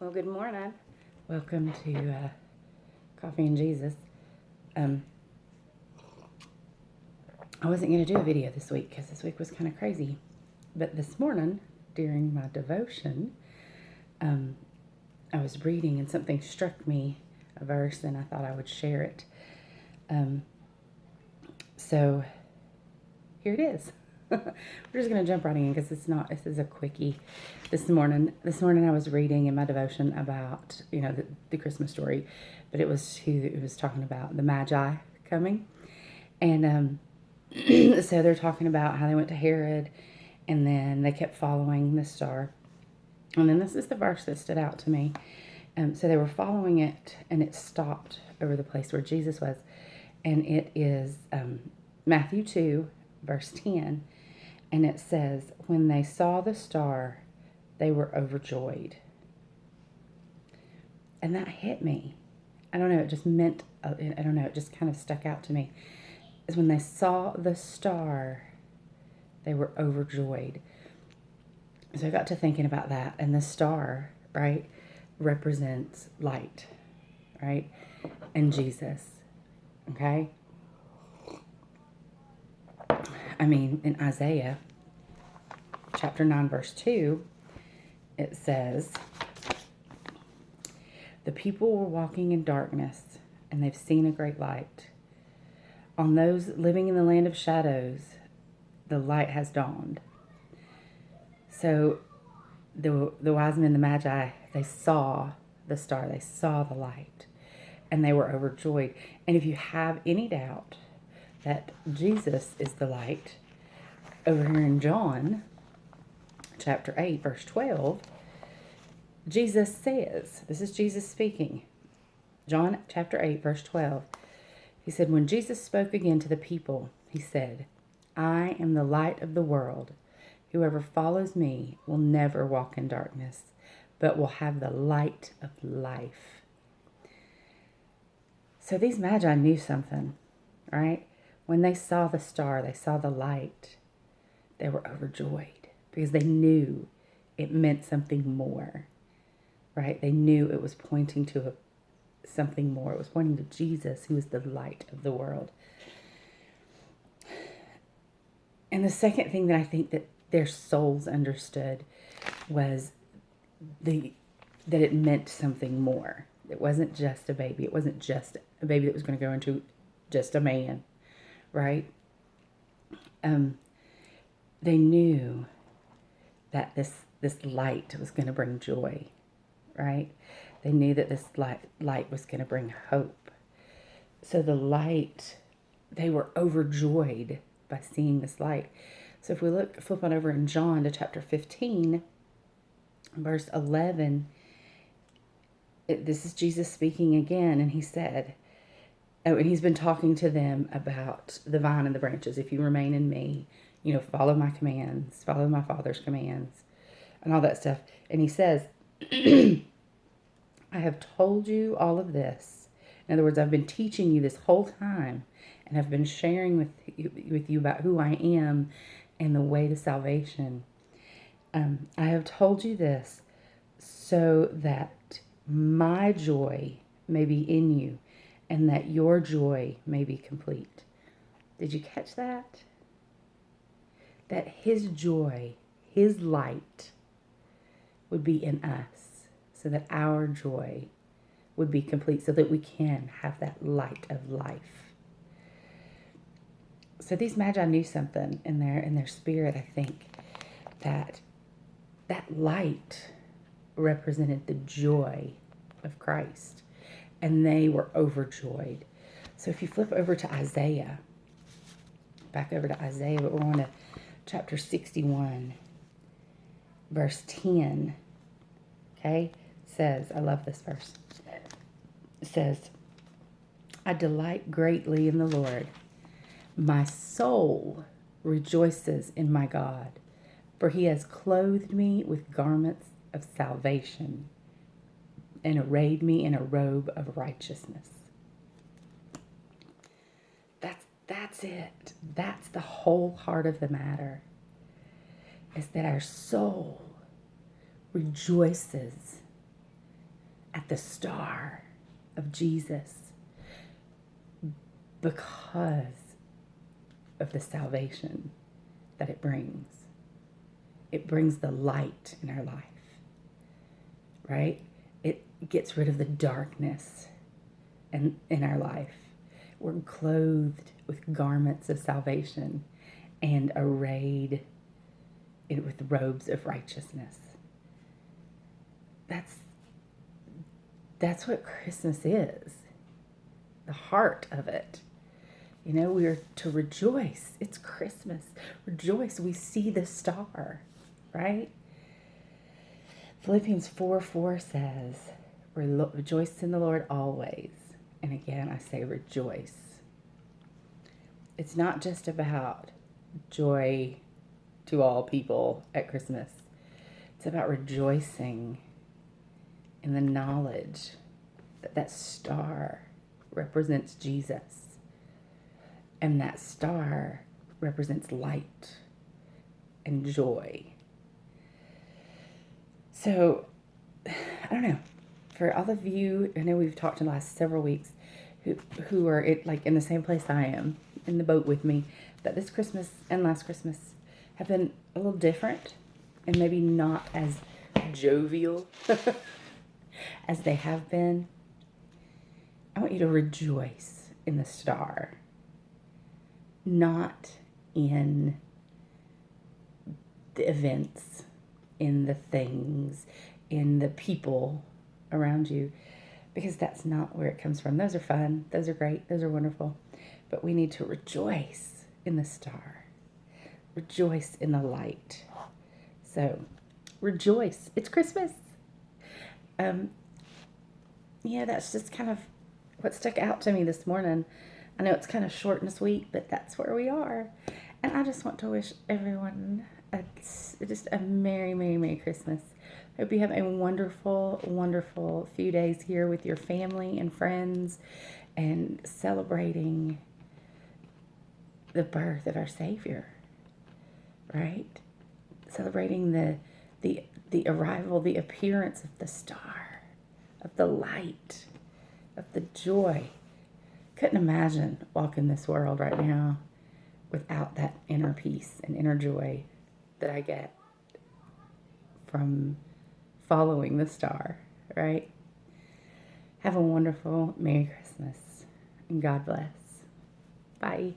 Well, good morning. Welcome to Coffee and Jesus. I wasn't going to do a video this week because this week was kind of crazy. But this morning, during my devotion, I was reading and something struck me, a verse, and I thought I would share it. So here it is. We're just going to jump right in because this is a quickie. This morning I was reading in my devotion about, the Christmas story, but it was talking about the Magi coming. And so they're talking about how they went to Herod and then they kept following the star. And then this is the verse that stood out to me. So they were following it and it stopped over the place where Jesus was. And it is Matthew 2, verse 10. And it says, when they saw the star, they were overjoyed. And that hit me. I don't know, it just meant, it just kind of stuck out to me. Is when they saw the star, they were overjoyed. So I got to thinking about that. And the star, right, represents light, right? And Jesus, okay? I mean, in Isaiah chapter 9, verse 2, it says, the people were walking in darkness, and they've seen a great light. On those living in the land of shadows, the light has dawned. So the wise men, the Magi, they saw the star, they saw the light, and they were overjoyed. And if you have any doubt that Jesus is the light, over here in John chapter 8, verse 12, Jesus says, this is Jesus speaking, John chapter 8, verse 12, he said, when Jesus spoke again to the people, he said, I am the light of the world. Whoever follows me will never walk in darkness, but will have the light of life. So these Magi knew something, right? When they saw the star, they saw the light, they were overjoyed because they knew it meant something more, right? They knew it was pointing to something more. It was pointing to Jesus, who is the light of the world. And the second thing that I think that their souls understood was that it meant something more. It wasn't just a baby. It wasn't just a baby that was going to go into just a man, right? They knew that this light was going to bring joy, right? They knew that this light was going to bring hope. So the light, they were overjoyed by seeing this light. So if we flip on over in John to chapter 15, verse 11, this is Jesus speaking again, and he said, and he's been talking to them about the vine and the branches. If you remain in me, follow my commands, follow my Father's commands, and all that stuff. And he says, I have told you all of this. In other words, I've been teaching you this whole time, and I've been sharing with you about who I am and the way to salvation. I have told you this so that my joy may be in you and that your joy may be complete. Did you catch that? That his joy, his light would be in us so that our joy would be complete, so that we can have that light of life. So these Magi knew something in their spirit, I think, that light represented the joy of Christ, and they were overjoyed. So if you flip over to Isaiah, back over to Isaiah, but we're on to chapter 61, verse 10, okay, says, I love this verse. It says, I delight greatly in the Lord. My soul rejoices in my God, for he has clothed me with garments of salvation and arrayed me in a robe of righteousness. That's it. That's the whole heart of the matter, is that our soul rejoices at the star of Jesus because of the salvation that it brings. It brings the light in our life, right? It gets rid of the darkness in our life. We're clothed with garments of salvation and arrayed with robes of righteousness. That's what Christmas is. The heart of it. You know, we are to rejoice. It's Christmas. Rejoice. We see the star, right? Philippians 4:4 says, rejoice in the Lord always. And again, I say rejoice. It's not just about joy to all people at Christmas. It's about rejoicing in the knowledge that that star represents Jesus. And that star represents light and joy. So, I don't know. For all of you, I know we've talked in the last several weeks, who are in the same place I am, in the boat with me, that this Christmas and last Christmas have been a little different and maybe not as jovial as they have been. I want you to rejoice in the star, not in the events, in the things, in the people around you, because that's not where it comes from. Those are fun. Those are great. Those are wonderful. But we need to rejoice in the star. Rejoice in the light. So, rejoice. It's Christmas. That's just kind of what stuck out to me this morning. I know it's kind of short and sweet, but that's where we are. And I just want to wish everyone just a Merry, Merry, Merry Christmas. I hope you have a wonderful, wonderful few days here with your family and friends and celebrating the birth of our Savior, right? Celebrating the arrival, the appearance of the star, of the light, of the joy. Couldn't imagine walking this world right now without that inner peace and inner joy that I get from following the star, right? Have a wonderful Merry Christmas and God bless. Bye.